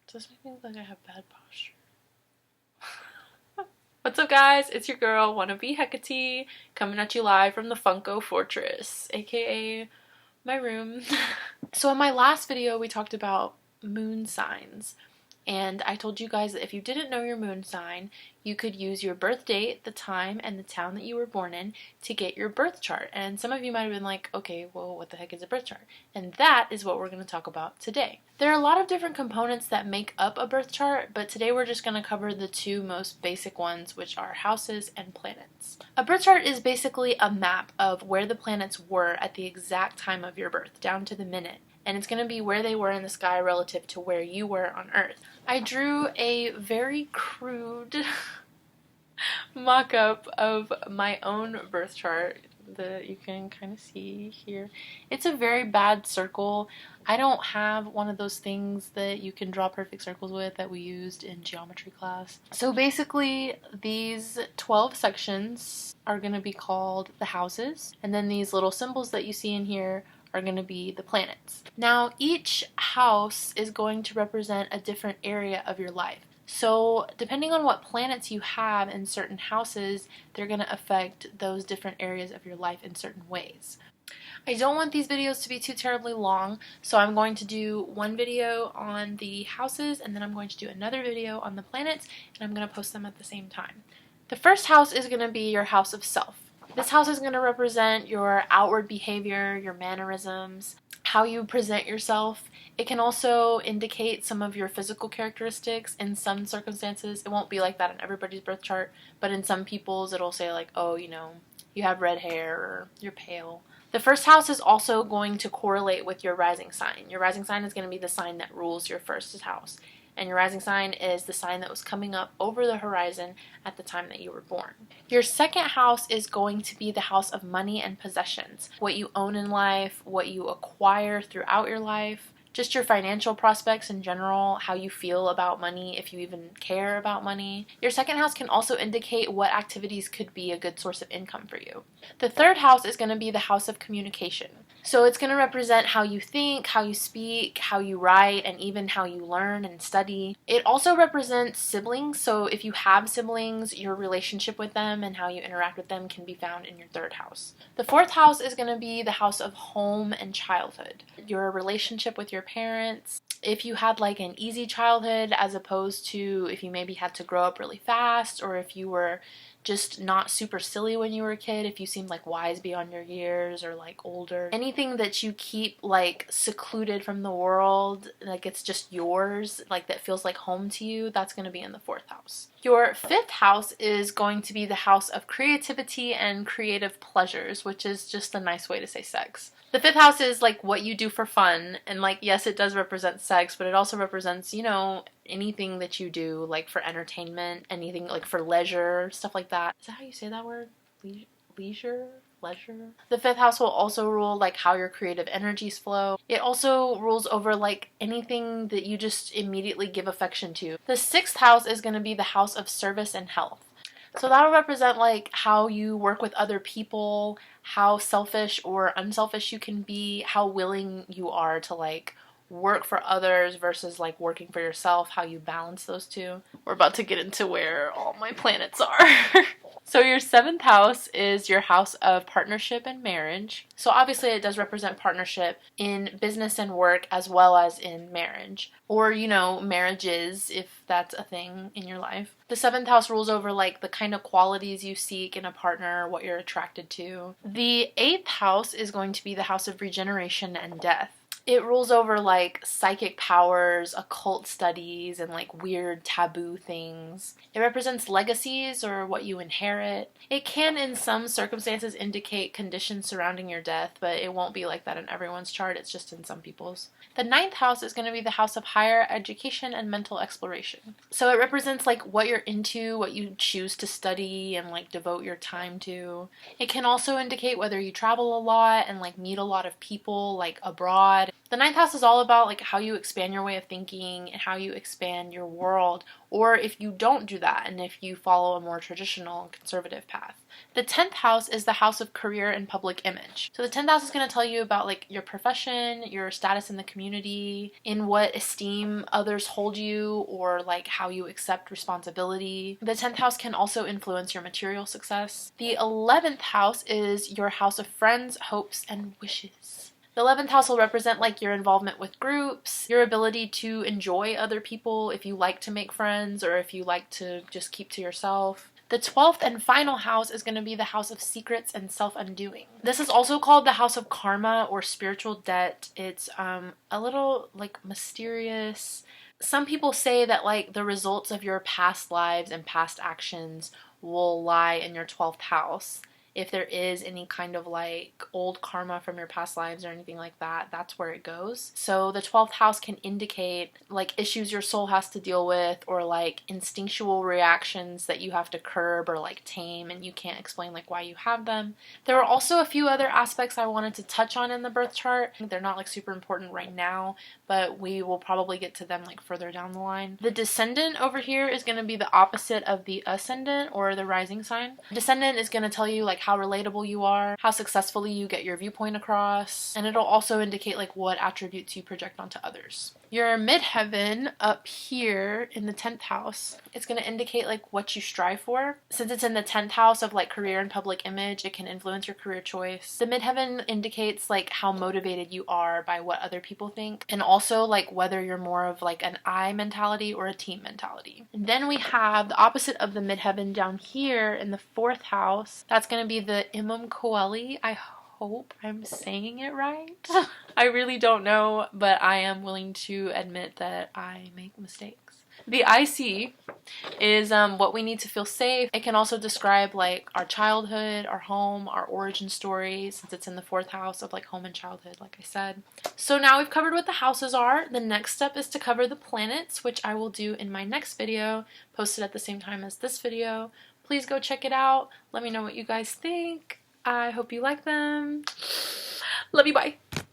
Does this make me look like I have bad posture? What's up, guys? It's your girl, Wannabe Hecate, coming at you live from the Funko Fortress, aka my room. So in my last video, we talked about moon signs. And I told you guys that if you didn't know your moon sign, you could use your birth date, the time, and the town that you were born in to get your birth chart. And some of you might have been like, okay, well, what the heck is a birth chart? And that is what we're going to talk about today. There are a lot of different components that make up a birth chart, but today we're just going to cover the two most basic ones, which are houses and planets. A birth chart is basically a map of where the planets were at the exact time of your birth, down to the minute. And it's going to be where they were in the sky relative to where you were on Earth. I drew a very crude mock-up of my own birth chart that you can kind of see here. It's a very bad circle. I don't have one of those things that you can draw perfect circles with that we used in geometry class. So basically, these 12 sections are going to be called the houses, and then these little symbols that you see in here are going to be the planets. Now, each house is going to represent a different area of your life. So depending on what planets you have in certain houses, they're going to affect those different areas of your life in certain ways. I don't want these videos to be too terribly long, so I'm going to do one video on the houses, and then I'm going to do another video on the planets, and I'm going to post them at the same time. The first house is going to be your house of self. This house is going to represent your outward behavior, your mannerisms, how you present yourself. It can also indicate some of your physical characteristics. In some circumstances, it won't be like that in everybody's birth chart, but in some people's it'll say like, oh, you know, you have red hair or you're pale. The first house is also going to correlate with your rising sign. Your rising sign is going to be the sign that rules your first house. And your rising sign is the sign that was coming up over the horizon at the time that you were born. Your second house is going to be the house of money and possessions. What you own in life, what you acquire throughout your life, just your financial prospects in general, how you feel about money, if you even care about money. Your second house can also indicate what activities could be a good source of income for you. The third house is going to be the house of communication. So it's going to represent how you think, how you speak, how you write, and even how you learn and study. It also represents siblings, so if you have siblings, your relationship with them and how you interact with them can be found in your third house. The fourth house is going to be the house of home and childhood. Your relationship with your parents. If you had like an easy childhood as opposed to if you maybe had to grow up really fast, or if you were just not super silly when you were a kid, if you seemed like wise beyond your years or like older. Anything that you keep like secluded from the world, like it's just yours, like that feels like home to you, that's going to be in the fourth house. Your fifth house is going to be the house of creativity and creative pleasures, which is just a nice way to say sex. The fifth house is like what you do for fun, and like yes, it does represent sex, but it also represents, you know, anything that you do like for entertainment, anything like for leisure, stuff like that. Is that how you say that word? Leisure? Leisure? The fifth house will also rule like how your creative energies flow. It also rules over like anything that you just immediately give affection to. The sixth house is going to be the house of service and health. So that'll represent like how you work with other people, how selfish or unselfish you can be, how willing you are to like work for others versus like working for yourself, how you balance those two. We're about to get into where all my planets are. So your seventh house is your house of partnership and marriage. So obviously it does represent partnership in business and work as well as in marriage. Or, you know, marriages, if that's a thing in your life. The seventh house rules over like the kind of qualities you seek in a partner, what you're attracted to. The eighth house is going to be the house of regeneration and death. It rules over like psychic powers, occult studies, and like weird taboo things. It represents legacies or what you inherit. It can in some circumstances indicate conditions surrounding your death, but it won't be like that in everyone's chart, it's just in some people's. The ninth house is going to be the house of higher education and mental exploration. So it represents like what you're into, what you choose to study and like devote your time to. It can also indicate whether you travel a lot and like meet a lot of people like abroad. The The ninth house is all about like how you expand your way of thinking and how you expand your world, or if you don't do that and if you follow a more traditional and conservative path. The 10th house is the house of career and public image. So the 10th house is going to tell you about like your profession, your status in the community, in what esteem others hold you, or like how you accept responsibility. The 10th house can also influence your material success. The 11th house is your house of friends, hopes, and wishes. The 11th house will represent like your involvement with groups, your ability to enjoy other people if you like to make friends or if you like to just keep to yourself. The 12th and final house is going to be the house of secrets and self-undoing. This is also called the house of karma or spiritual debt. It's a little like mysterious. Some people say that like the results of your past lives and past actions will lie in your 12th house. If there is any kind of like old karma from your past lives or anything like that, that's where it goes. So the 12th house can indicate like issues your soul has to deal with, or like instinctual reactions that you have to curb or like tame and you can't explain like why you have them. There are also a few other aspects I wanted to touch on in the birth chart. They're not like super important right now, but we will probably get to them like further down the line. The descendant over here is going to be the opposite of the ascendant or the rising sign. Descendant is going to tell you like how relatable you are, how successfully you get your viewpoint across, and it'll also indicate like what attributes you project onto others. Your midheaven up here in the 10th house, it's going to indicate like what you strive for. Since it's in the 10th house of like career and public image, it can influence your career choice. The midheaven indicates like how motivated you are by what other people think, and also like whether you're more of like an I mentality or a team mentality. And then we have the opposite of the midheaven down here in the 4th house. That's going to be the imum coeli. I hope I'm saying it right. I really don't know, but I am willing to admit that I make mistakes. The IC is what we need to feel safe. It can also describe like our childhood, our home, our origin story, since it's in the 4th house of like home and childhood, like I said. So now we've covered what the houses are. The next step is to cover the planets, which I will do in my next video, posted at the same time as this video. Please go check it out. Let me know what you guys think. I hope you like them. Love you, bye.